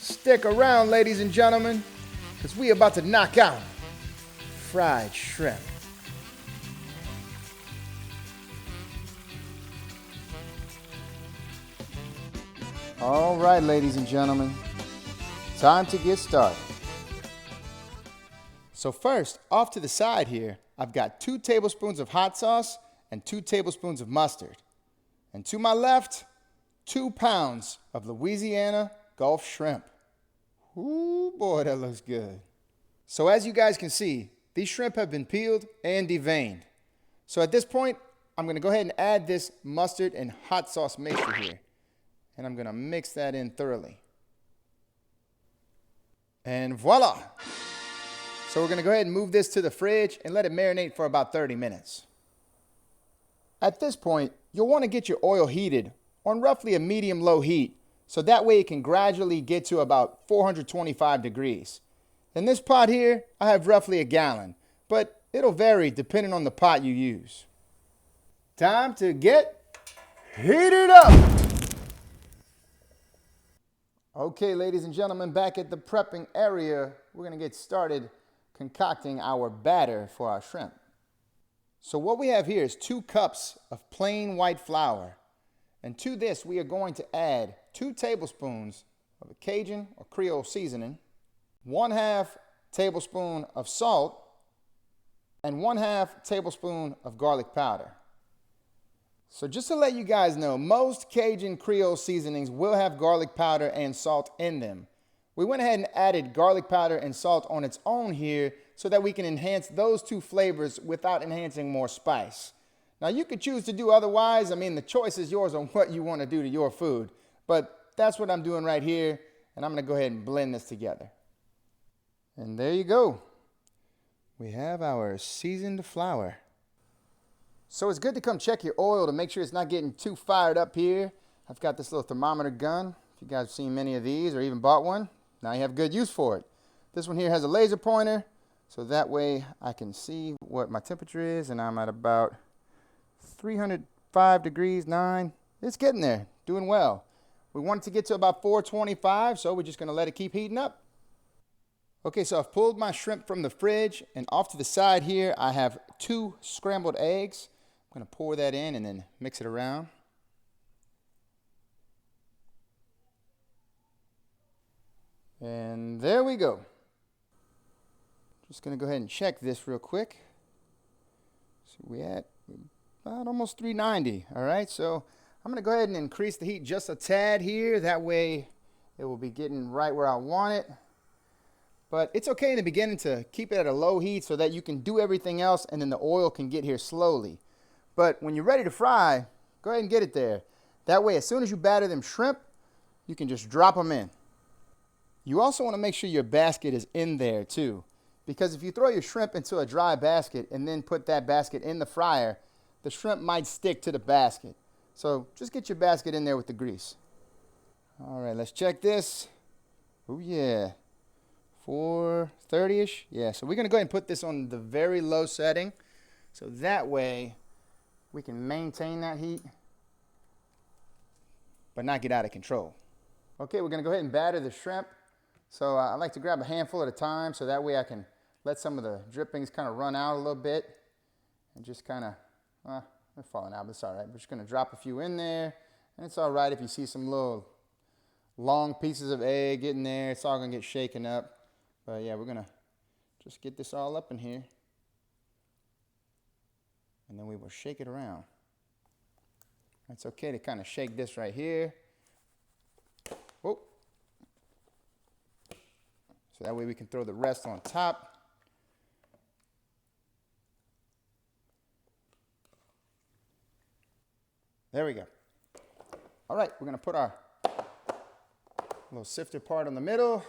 Stick around, ladies and gentlemen, because we about to knock out fried shrimp. All right, ladies and gentlemen, time to get started. So first, off to the side here, I've got 2 tablespoons of hot sauce and 2 tablespoons of mustard. And to my left, 2 pounds of Louisiana Gulf shrimp. Ooh, boy, that looks good. So as you guys can see, these shrimp have been peeled and deveined. So at this point, I'm going to go ahead and add this mustard and hot sauce mixture here. And I'm going to mix that in thoroughly. And voila! So we're going to go ahead and move this to the fridge and let it marinate for about 30 minutes. At this point, you'll want to get your oil heated on roughly a medium-low heat, so that way it can gradually get to about 425 degrees. In this pot here, I have roughly a gallon, but it'll vary depending on the pot you use. Time to get heated up! Okay, ladies and gentlemen, back at the prepping area, we're going to get started concocting our batter for our shrimp. So what we have here is 2 cups of plain white flour. And to this, we are going to add 2 tablespoons of a Cajun or Creole seasoning, 1/2 tablespoon of salt, and 1/2 tablespoon of garlic powder. So just to let you guys know, most Cajun Creole seasonings will have garlic powder and salt in them. We went ahead and added garlic powder and salt on its own here so that we can enhance those 2 flavors without enhancing more spice. Now you could choose to do otherwise. I mean, the choice is yours on what you want to do to your food. But that's what I'm doing right here. And I'm going to go ahead and blend this together. And there you go. We have our seasoned flour. So it's good to come check your oil to make sure it's not getting too fired up here. I've got this little thermometer gun. If you guys have seen many of these or even bought one, now you have good use for it. This one here has a laser pointer, so that way I can see what my temperature is, and I'm at about 305 degrees, 9. It's getting there, doing well. We want it to get to about 425, so we're just going to let it keep heating up. Okay, so I've pulled my shrimp from the fridge, and off to the side here, I have 2 scrambled eggs. I'm going to pour that in and then mix it around. And there we go. Just going to go ahead and check this real quick. So we at about almost 390. All right, so I'm going to go ahead and increase the heat just a tad here. That way it will be getting right where I want it. But it's okay in the beginning to keep it at a low heat so that you can do everything else and then the oil can get here slowly. But when you're ready to fry, go ahead and get it there. That way, as soon as you batter them shrimp, you can just drop them in. You also want to make sure your basket is in there too, because if you throw your shrimp into a dry basket and then put that basket in the fryer, the shrimp might stick to the basket. So just get your basket in there with the grease. All right, let's check this. Oh yeah, 430-ish. Yeah, so we're going to go ahead and put this on the very low setting, so that way we can maintain that heat but not get out of control. Okay, we're going to go ahead and batter the shrimp. So I like to grab a handful at a time so that way I can let some of the drippings kind of run out a little bit and just kind of, they're falling out, but it's all right. We're just going to drop a few in there, and it's all right if you see some little long pieces of egg getting there. It's all going to get shaken up. But yeah, we're going to just get this all up in here, and then we will shake it around. It's okay to kind of shake this right here. Whoa. So that way we can throw the rest on top. There we go. All right, we're going to put our little sifter part on the middle,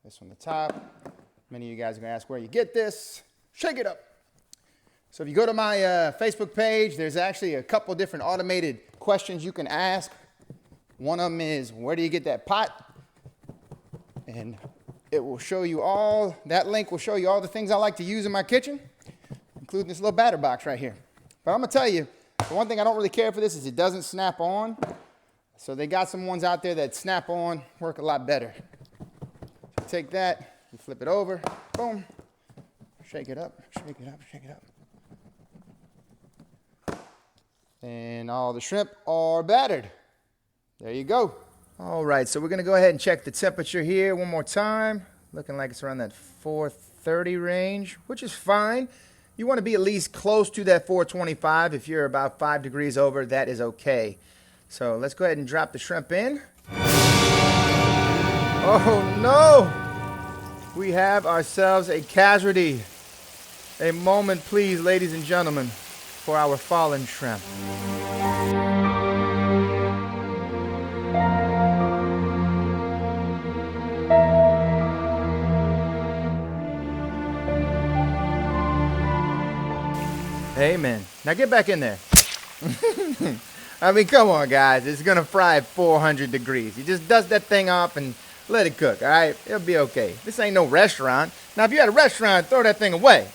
this on the top. Many of you guys are going to ask where you get this. Shake it up. So if you go to my Facebook page, there's actually a couple different automated questions you can ask. One of them is, where do you get that pot? And it will show you all, that link will show you all the things I like to use in my kitchen, including this little batter box right here. But I'm going to tell you, the one thing I don't really care for this is it doesn't snap on. So they got some ones out there that snap on, work a lot better. take that, you flip it over, boom, shake it up, shake it up, shake it up. And all the shrimp are battered. There you go. All right, so we're gonna go ahead and check the temperature here one more time. Looking like it's around that 430 range, which is fine. You wanna be at least close to that 425. If you're about 5 degrees over, that is okay. So let's go ahead and drop the shrimp in. Oh no! We have ourselves a casualty. A moment, please, ladies and gentlemen, for our fallen shrimp. Amen. Now get back in there. I mean, come on, guys. It's going to fry at 400 degrees. You just dust that thing off and let it cook, all right? It'll be okay. This ain't no restaurant. Now, if you're at a restaurant, throw that thing away.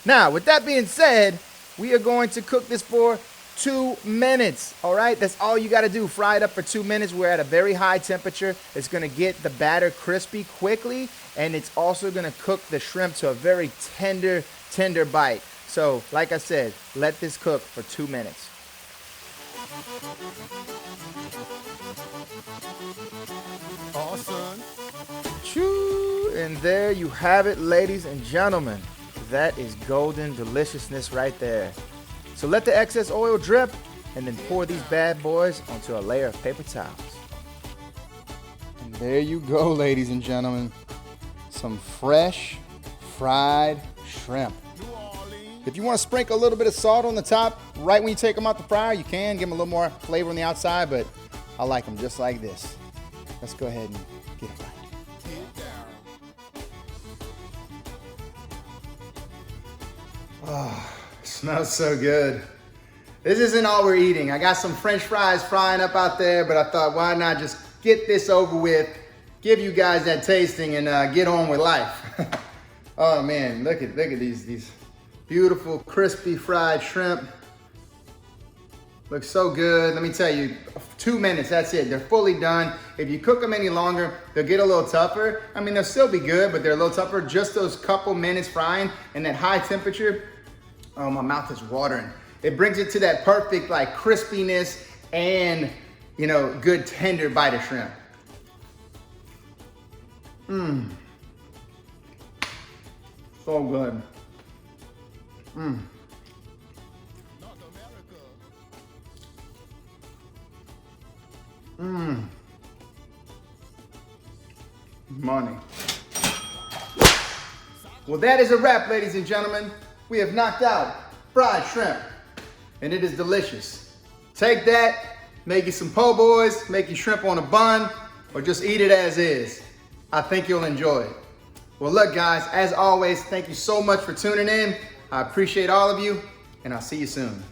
Now, with that being said, we are going to cook this for 2 minutes, all right? That's all you got to do. Fry it up for 2 minutes. We're at a very high temperature. It's going to get the batter crispy quickly, and it's also going to cook the shrimp to a very tender bite. So, like I said, let this cook for 2 minutes. Awesome. Choo! And there you have it, ladies and gentlemen. That is golden deliciousness right there. So let the excess oil drip and then pour these bad boys onto a layer of paper towels. And there you go, ladies and gentlemen. Some fresh fried shrimp. If you want to sprinkle a little bit of salt on the top right when you take them out the fryer, you can. Give them a little more flavor on the outside, but I like them just like this. Let's go ahead and get a bite. Oh, smells so good. This isn't all we're eating. I got some French fries frying up out there, but I thought, why not just get this over with, give you guys that tasting, and get on with life. Oh man, look at these beautiful crispy fried shrimp. Looks so good. Let me tell you, 2 minutes, that's it. They're fully done. If you cook them any longer, they'll get a little tougher. I mean, they'll still be good, but they're a little tougher. Just those couple minutes frying and that high temperature, oh, my mouth is watering. It brings it to that perfect like crispiness and, you know, good tender bite of shrimp. Mmm. So good. Mmm. Mmm. Money. Well, that is a wrap, ladies and gentlemen. We have knocked out fried shrimp, and it is delicious. Take that, make you some po' boys, make you shrimp on a bun, or just eat it as is. I think you'll enjoy it. Well, look, guys, as always, thank you so much for tuning in. I appreciate all of you, and I'll see you soon.